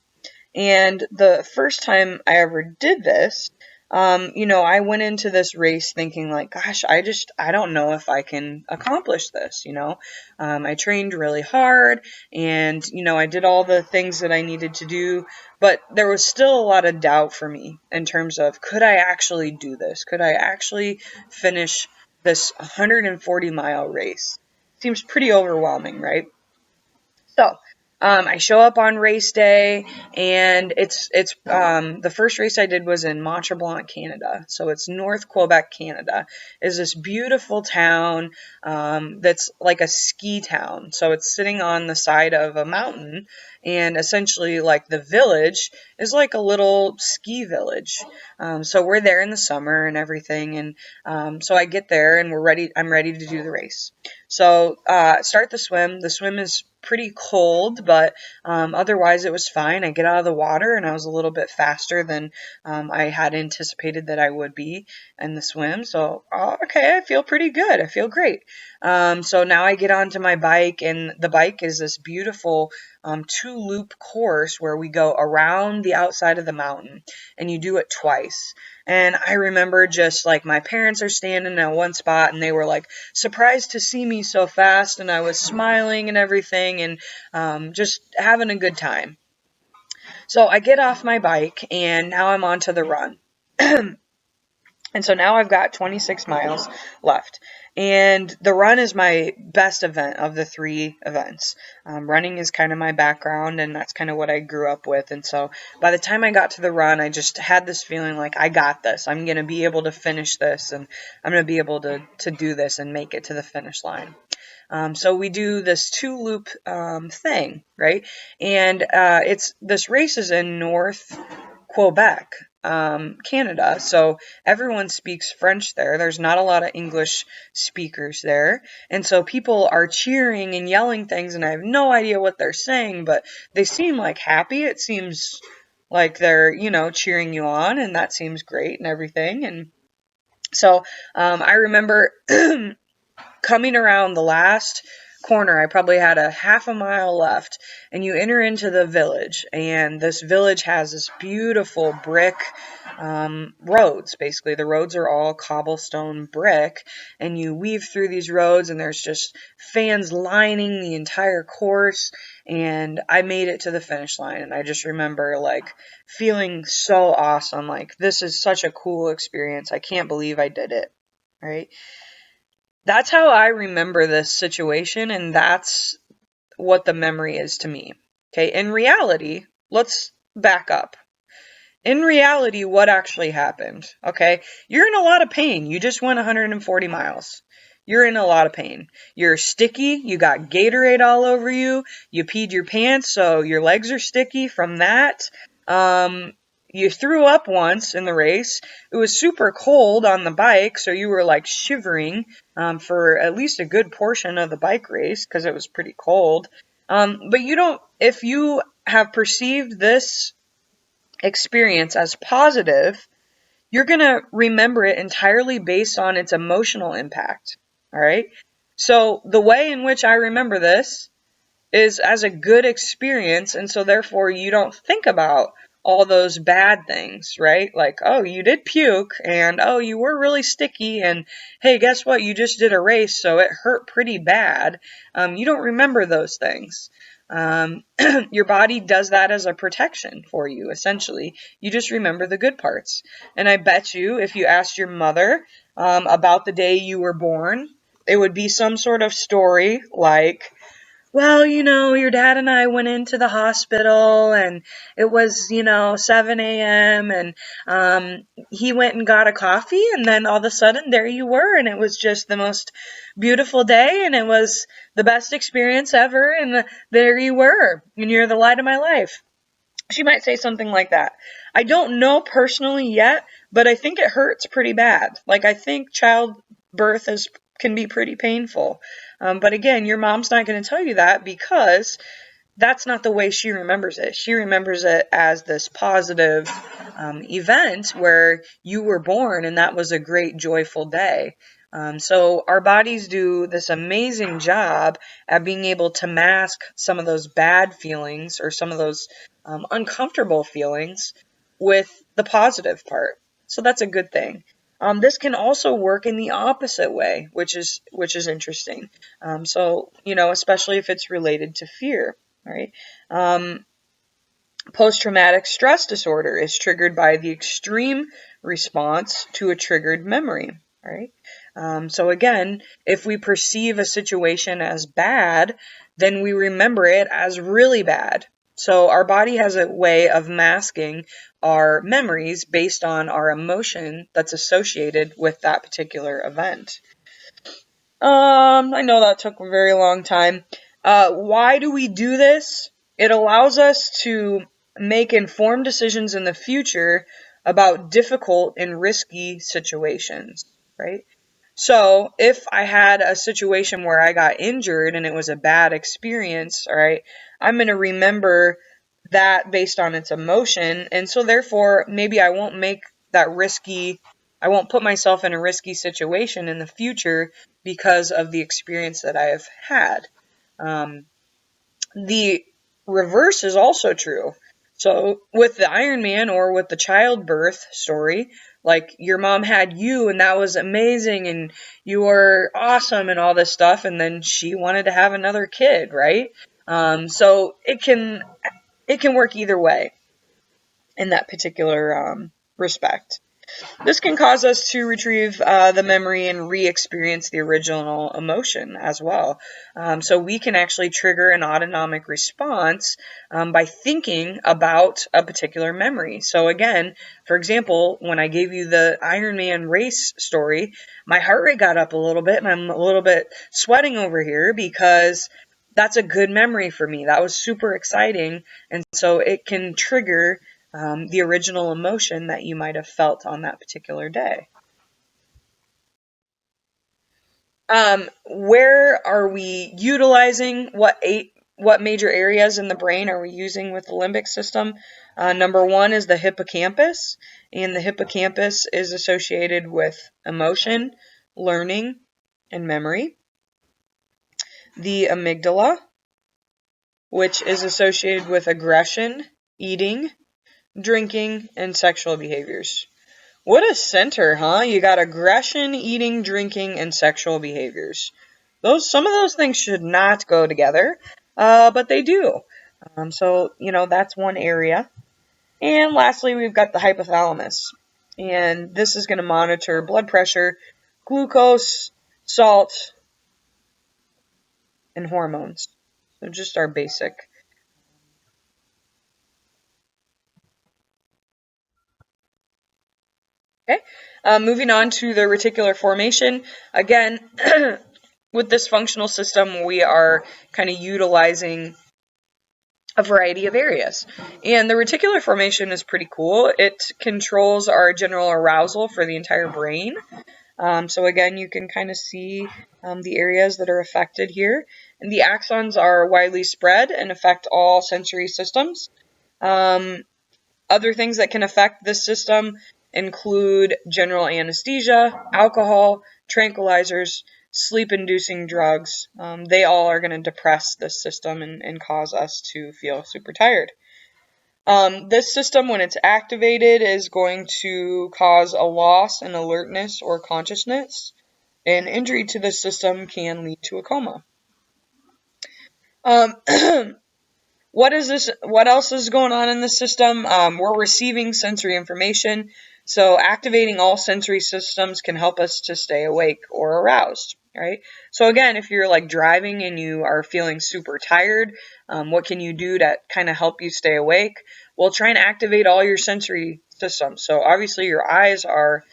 And the first time I ever did this, I went into this race thinking like, gosh, I don't know if I can accomplish this, I trained really hard and, I did all the things that I needed to do, but there was still a lot of doubt for me in terms of, could I actually do this? Could I actually finish this 140-mile race? Seems pretty overwhelming, right? So, I show up on race day, and it's the first race I did was in Mont-Tremblant, Canada. So it's North Quebec, Canada. Is this beautiful town that's like a ski town. So it's sitting on the side of a mountain, and essentially like the village is like a little ski village. So we're there in the summer and everything, and so I get there and I'm ready to do the race. So start the swim. The swim is pretty cold, but otherwise it was fine. I get out of the water and I was a little bit faster than I had anticipated that I would be in the swim. So, okay, I feel pretty good. I feel great. So now I get onto my bike, and the bike is this beautiful 2-loop course where we go around the outside of the mountain, and you do it twice. And I remember just like my parents are standing at one spot and they were like surprised to see me so fast, and I was smiling and everything, and just having a good time. So I get off my bike and now I'm on to the run. And so now I've got 26 miles left. And the run is my best event of the 3 events. Running is kind of my background, and that's kind of what I grew up with. And so by the time I got to the run, I just had this feeling like I got this. I'm going to be able to finish this, and I'm going to be able to do this and make it to the finish line. So we do this 2-loop thing, right? And this race is in North Quebec, Canada. So everyone speaks French there. There's not a lot of English speakers there. And so people are cheering and yelling things, and I have no idea what they're saying, but they seem like happy. It seems like they're, cheering you on, and that seems great and everything. And so I remember coming around the last corner, I probably had a half a mile left, and you enter into the village, and this village has this beautiful brick roads. Basically, the roads are all cobblestone brick, and you weave through these roads, and there's just fans lining the entire course. And I made it to the finish line, and I just remember like feeling so awesome. Like, this is such a cool experience. I can't believe I did it. Right? That's how I remember this situation, and that's what the memory is to me. Okay, in reality, let's back up. In reality, what actually happened? Okay, you're in a lot of pain. You just went 140 miles. You're in a lot of pain. You're sticky. You got Gatorade all over you. You peed your pants, so your legs are sticky from that. You threw up once in the race. It was super cold on the bike, so you were like shivering for at least a good portion of the bike race because it was pretty cold. But if you have perceived this experience as positive, you're going to remember it entirely based on its emotional impact. All right. So the way in which I remember this is as a good experience, and so therefore you don't think about all those bad things, right? Like, oh, you did puke, and oh, you were really sticky, and hey, guess what? You just did a race, so it hurt pretty bad. You don't remember those things. Your body does that as a protection for you, essentially. You just remember the good parts. And I bet you, if you asked your mother about the day you were born, it would be some sort of story like, well, your dad and I went into the hospital, and it was, 7 a.m. and he went and got a coffee, and then all of a sudden there you were, and it was just the most beautiful day, and it was the best experience ever, and there you were, and you're the light of my life. She might say something like that. I don't know personally yet, but I think it hurts pretty bad. Like, I think childbirth can be pretty painful. But again, your mom's not going to tell you that because that's not the way she remembers it. She remembers it as this positive event where you were born, and that was a great, joyful day. So our bodies do this amazing job at being able to mask some of those bad feelings or some of those uncomfortable feelings with the positive part. So that's a good thing. This can also work in the opposite way, which is interesting. So especially if it's related to fear, right? Post-traumatic stress disorder is triggered by the extreme response to a triggered memory, right? So again, if we perceive a situation as bad, then we remember it as really bad. So our body has a way of masking our memories based on our emotion that's associated with that particular event. I know that took a very long time. Why do we do this? It allows us to make informed decisions in the future about difficult and risky situations, right? So if I had a situation where I got injured and it was a bad experience, all right, I'm going to remember that based on its emotion. And so therefore, maybe I won't I won't put myself in a risky situation in the future because of the experience that I have had. The reverse is also true. So with the Iron Man or with the childbirth story, like your mom had you and that was amazing and you were awesome and all this stuff, and then she wanted to have another kid, right? So it can work either way in that particular respect. This can cause us to retrieve the memory and re-experience the original emotion as well. So we can actually trigger an autonomic response by thinking about a particular memory. So again, for example, when I gave you the Iron Man race story, my heart rate got up a little bit and I'm a little bit sweating over here because that's a good memory for me. That was super exciting. And so it can trigger the original emotion that you might have felt on that particular day. Where are we utilizing what major areas in the brain are we using with the limbic system? Number one is the hippocampus, and the hippocampus is associated with emotion, learning, and memory. The amygdala, which is associated with aggression, eating, drinking, and sexual behaviors. What a center, huh? You got aggression, eating, drinking, and sexual behaviors. Some of those things should not go together, but they do. So that's one area. And lastly, we've got the hypothalamus, and this is going to monitor blood pressure, glucose, salt, and hormones. So just our basic. Okay. Moving on to the reticular formation. Again, with this functional system, we are kind of utilizing a variety of areas. And the reticular formation is pretty cool. It controls our general arousal for the entire brain. So again, you can kind of see the areas that are affected here. And the axons are widely spread and affect all sensory systems. Other things that can affect this system include general anesthesia, alcohol, tranquilizers, sleep-inducing drugs. They all are going to depress this system and cause us to feel super tired. This system, when it's activated, is going to cause a loss in alertness or consciousness. An injury to this system can lead to a coma. What else is going on in the system? We're receiving sensory information, so activating all sensory systems can help us to stay awake or aroused, right? So again, if you're like driving and you are feeling super tired, what can you do to kind of help you stay awake? Well, try and activate all your sensory systems. So obviously your eyes are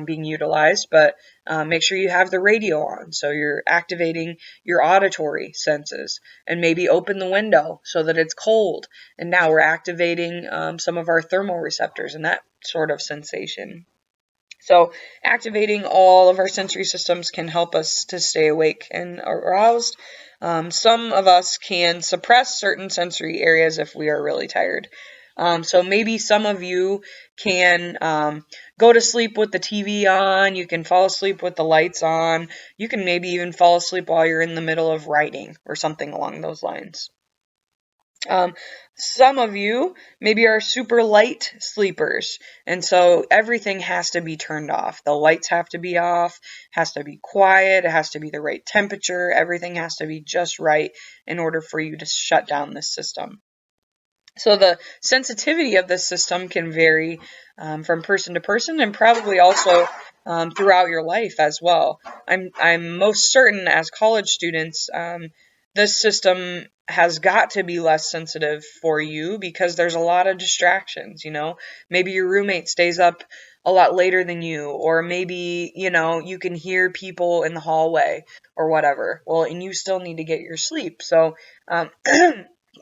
being utilized, but make sure you have the radio on, so you're activating your auditory senses, and maybe open the window so that it's cold, and now we're activating some of our thermoreceptors and that sort of sensation. So activating all of our sensory systems can help us to stay awake and aroused. Some of us can suppress certain sensory areas if we are really tired. So maybe some of you can go to sleep with the TV on. You can fall asleep with the lights on. You can maybe even fall asleep while you're in the middle of writing or something along those lines. Some of you maybe are super light sleepers, and so everything has to be turned off. The lights have to be off, has to be quiet, it has to be the right temperature, everything has to be just right in order for you to shut down this system. So the sensitivity of this system can vary from person to person, and probably also throughout your life as well. I'm most certain as college students, this system has got to be less sensitive for you because there's a lot of distractions, Maybe your roommate stays up a lot later than you, or maybe, you can hear people in the hallway or whatever. Well, and you still need to get your sleep. So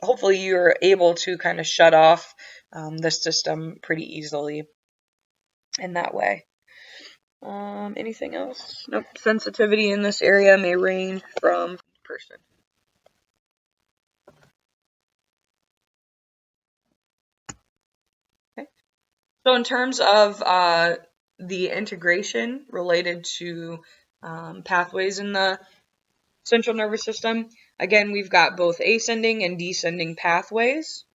hopefully you're able to kind of shut off the system pretty easily in that way. Anything else? Nope. Sensitivity in this area may range from person. Okay. So in terms of the integration related to pathways in the central nervous system, Again, we've got both ascending and descending pathways.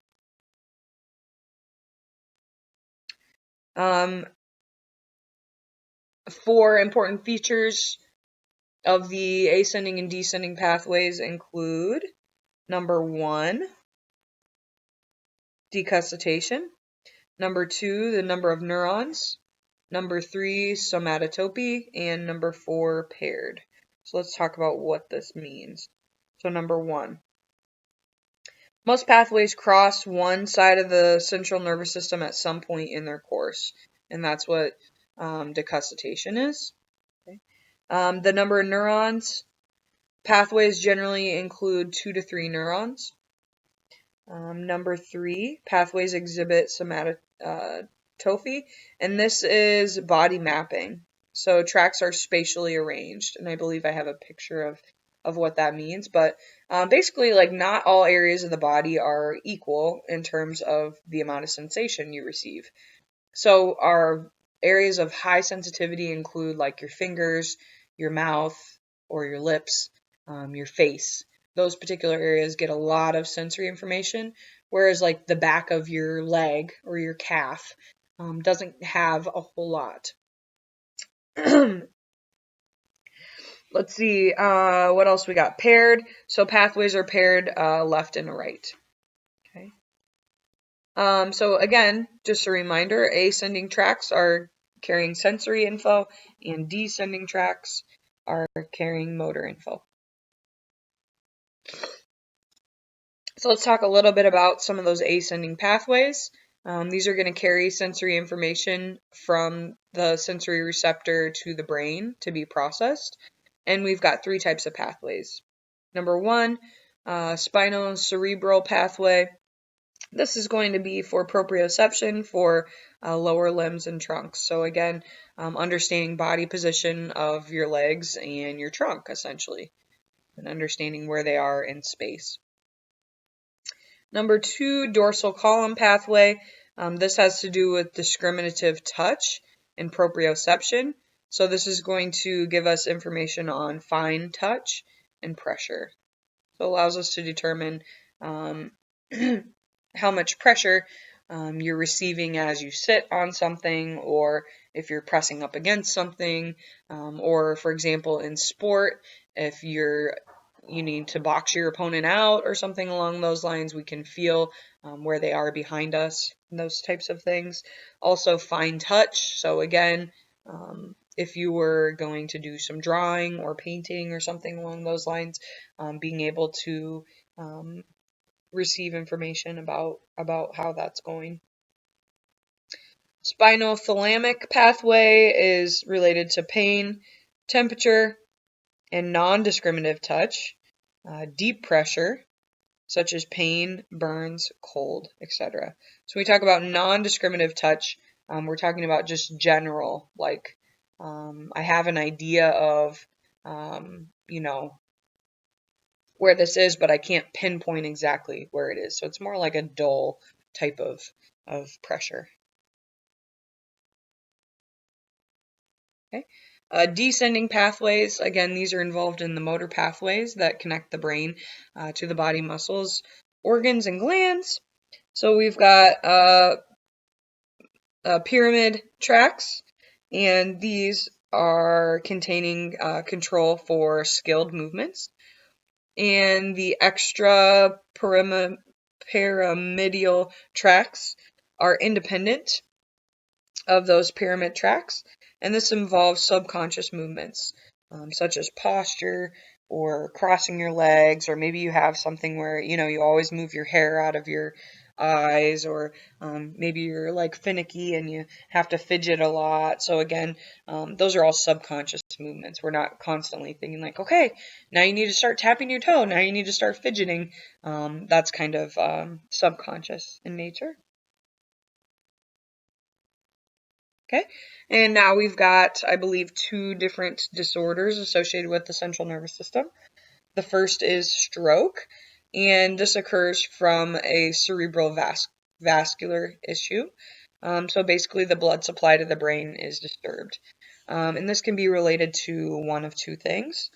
Four important features of the ascending and descending pathways include number 1, decustation, number 2, the number of neurons, number 3, somatotopy, and number 4, paired. So let's talk about what this means. So number 1, most pathways cross one side of the central nervous system at some point in their course, and that's what decustation is. Okay. The number of neurons, pathways generally include 2 to 3 neurons. Number 3, pathways exhibit somatotopy, and this is body mapping. So tracks are spatially arranged, and I believe I have a picture of what that means. But basically, like, not all areas of the body are equal in terms of the amount of sensation you receive. So our areas of high sensitivity include like your fingers, your mouth, or your lips, your face. Those particular areas get a lot of sensory information, whereas like the back of your leg or your calf doesn't have a whole lot. Let's see, what else we got? Paired. So pathways are paired left and right. Okay. So again, just a reminder, ascending tracks are carrying sensory info and descending tracks are carrying motor info. So let's talk a little bit about some of those ascending pathways. These are going to carry sensory information from the sensory receptor to the brain to be processed. And we've got 3 types of pathways. Number 1, spinocerebral pathway. This is going to be for proprioception for lower limbs and trunks. So again, understanding body position of your legs and your trunk, essentially, and understanding where they are in space. Number 2, dorsal column pathway. This has to do with discriminative touch and proprioception. So this is going to give us information on fine touch and pressure. So it allows us to determine how much pressure you're receiving as you sit on something, or if you're pressing up against something, or for example in sport, if you need to box your opponent out or something along those lines, we can feel where they are behind us, those types of things. Also fine touch, so again, if you were going to do some drawing or painting or something along those lines, being able to receive information about how that's going. Spinothalamic pathway is related to pain, temperature, and non-discriminative touch, deep pressure, such as pain, burns, cold, etc. So when we talk about non-discriminative touch, we're talking about just general, like I have an idea of, where this is, but I can't pinpoint exactly where it is. So it's more like a dull type of pressure. Okay. Descending pathways, again, these are involved in the motor pathways that connect the brain to the body muscles, organs, and glands. So we've got pyramid tracks, and these are containing control for skilled movements. And the extra pyramidal tracks are independent of those pyramid tracks, and this involves subconscious movements, such as posture or crossing your legs, or maybe you have something where you always move your hair out of your eyes, or maybe you're like finicky and you have to fidget a lot. So again, those are all subconscious movements. We're not constantly thinking like, okay, now you need to start tapping your toe, now you need to start fidgeting. That's kind of subconscious in nature. Okay, and now we've got, I believe, 2 different disorders associated with the central nervous system. The first is stroke, and this occurs from a cerebral vascular issue. So basically, the blood supply to the brain is disturbed. And this can be related to one of 2 things.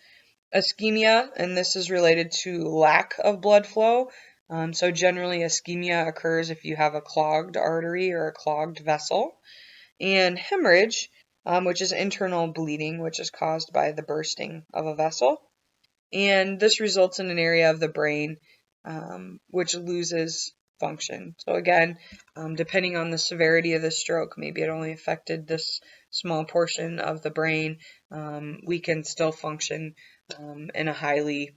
Ischemia, and this is related to lack of blood flow. So generally, ischemia occurs if you have a clogged artery or a clogged vessel. And hemorrhage, which is internal bleeding, which is caused by the bursting of a vessel. And this results in an area of the brain which loses function. So again, depending on the severity of the stroke, maybe it only affected this small portion of the brain, we can still function in a highly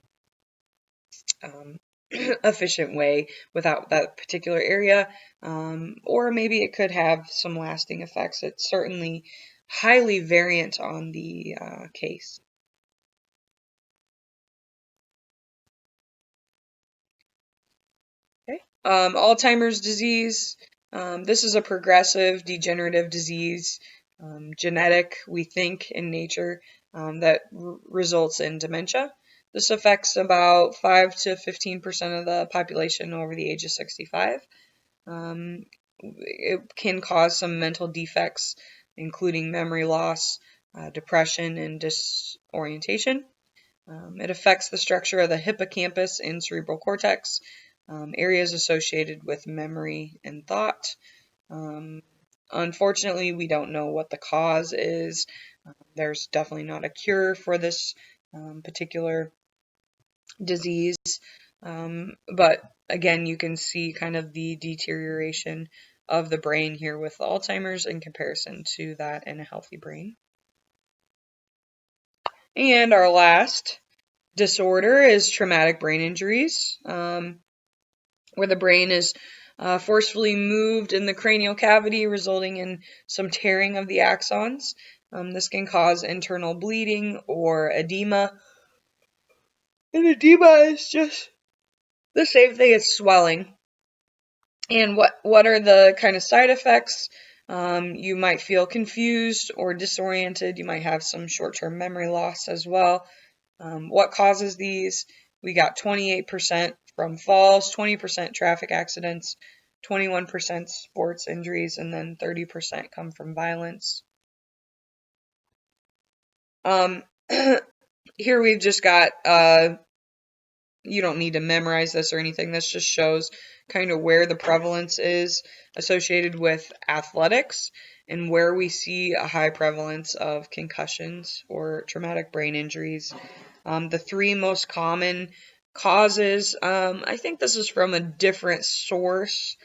um, efficient way without that particular area, or maybe it could have some lasting effects. It's certainly highly variant on the case. Okay. Alzheimer's disease. This is a progressive degenerative disease, genetic, we think, in nature, that results in dementia. This affects about 5 to 15% of the population over the age of 65. It can cause some mental defects, including memory loss, depression, and disorientation. It affects the structure of the hippocampus and cerebral cortex, areas associated with memory and thought. Um, Unfortunately, we don't know what the cause is. There's definitely not a cure for this particular disease. But again, you can see kind of the deterioration of the brain here with Alzheimer's in comparison to that in a healthy brain. And our last disorder is traumatic brain injuries, where the brain is forcefully moved in the cranial cavity, resulting in some tearing of the axons. This can cause internal bleeding or edema. And edema is just the same thing as swelling. And what are the kind of side effects? You might feel confused or disoriented. You might have some short-term memory loss as well. What causes these? We got 28% from falls, 20% traffic accidents, 21% sports injuries, and then 30% come from violence. Here we've just got, you don't need to memorize this or anything. This just shows kind of where the prevalence is associated with athletics and where we see a high prevalence of concussions or traumatic brain injuries. The three most common causes, I think this is from a different source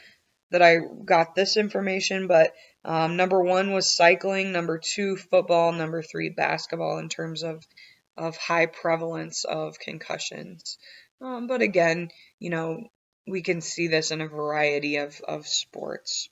that I got this information, but number one was cycling, number two, football, number three, basketball in terms of high prevalence of concussions. But again, we can see this in a variety of sports.